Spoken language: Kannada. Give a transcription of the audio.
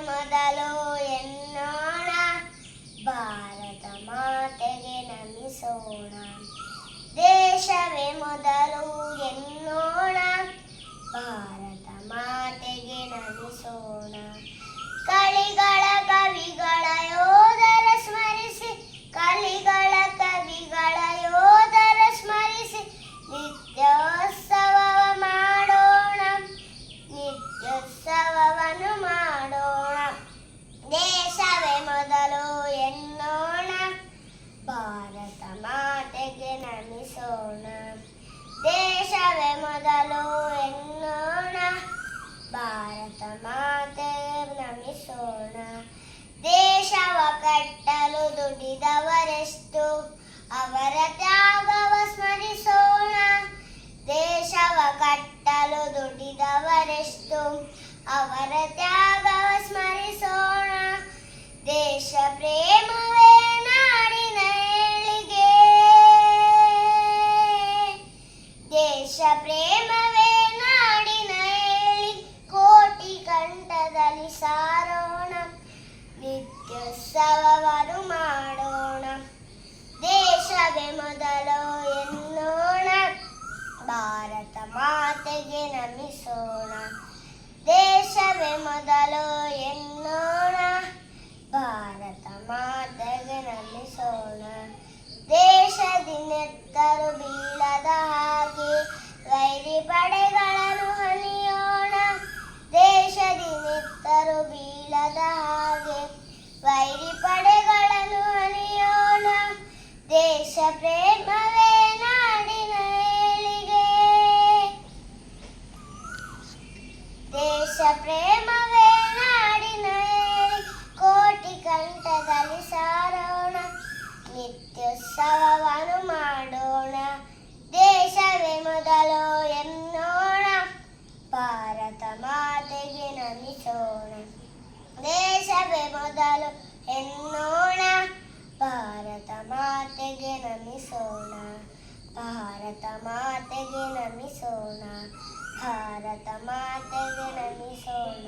ಮೊದಲು ಎನ್ನೋಣ, ಭಾರತ ಮಾತೆಗೆ ನಮಿಸೋಣ. ದೇಶವೇ ಮೊದಲು ಎನ್ನೋಣ, ಭಾರತ ಮಾತೆಗೆ ನಮಿಸೋಣ. ಕಲಿಗಳ ಕವಿಗಳ ಯೋಧರ ಸ್ಮರಿಸಿ, ಕಲಿಗಳ ಕವಿಗಳ ಯೋಧರ ಸ್ಮರಿಸಿ, ನಿತ್ಯೋತ್ಸವವ ಮಾಡೋಣ, ನಿತ್ಯೋತ್ಸವವನ್ನು ಮಾಡೋಣ. ದೇಶವೇ ಮೊದಲು ಎನ್ನೋಣ, ಭಾರತ ಮಾತೆಗೆ ನಮಿಸೋಣ. ದೇಶವೇ ಮೊದಲು ಎನ್ನೋಣ, ಭಾರತ ಮಾತೆಗೆ ನಮಿಸೋಣ. ದೇಶವ ಕಟ್ಟಲು ದುಡಿದವರೆಷ್ಟು, ಅವರ ತ್ಯಾಗವ ಸ್ಮರಿಸೋಣ. ದೇಶವ ಕಟ್ಟಲು ದುಡಿದವರೆಷ್ಟು, ಅವರ ತ್ಯಾಗವ ಸ್ಮರಿಸೋಣ. ದೇಶ ಪ್ರೇಮವೇ ನಾಡಿನ ಏಳಿಗೆ, ದೇಶ ಪ್ರೇಮವೇ ನಾಡಿನ ಏಳಿಗೆ. ಕೋಟಿ ಕಂಠದಲ್ಲಿ ಸಾರೋಣ, ನಿತ್ಯೋತ್ಸವವನ್ನು ಮಾಡೋಣ. ದೇಶವೇ ಮೊದಲು ಎನ್ನೋಣ, ಭಾರತ ಮಾತೆಗೆ ನಮಿಸೋಣ. ದೇಶವೇ ಮೊದಲು ಎನ್ನೋಣ, ಭಾರತ ಮಾತೆಗೆ ನಮಿಸೋಣ. ದೇಶದಿನೆತ್ತರು ಬೀಳದ ಹಾಗೆ ವೈರಿ ಪಡೆಗಳನ್ನು ಹಣಿಯೋಣ. ದೇಶದಿನೆತ್ತರು ಬೀಳದ ಹಾಗೆ ವೈರಿ ಪಡೆಗಳನ್ನು ಹಣಿಯೋಣ. ದೇಶ ಪ್ರೇಮವೇ ನಾಡಿನ ಏಳಿಗೆ, ದೇಶ ಪ್ರೇಮವೇ ನಾಡಿನ ಏಳಿಗೆ. ಕೋಟಿ ಕಂಠದಲ್ಲಿ ಸಾರೋಣ, ನಿತ್ಯೋತ್ಸವವನ್ನು ಮಾಡೋಣ. ದೇಶವೇ ಮೊದಲು ಎನ್ನೋಣ, ಭಾರತ ಮಾತೆಗೆ ನಮಿಸೋಣ. ದೇಶವೇ ಮೊದಲು ಎನ್ನೋಣ, ಭಾರತ ಮಾತೆಗೆ ನಮಿಸೋಣ. ಭಾರತ ಮಾತೆಗೆ ನಮಿಸೋಣ, ಭಾರತ ಮಾತೆಗೆ ನಮಿಸೋಣ.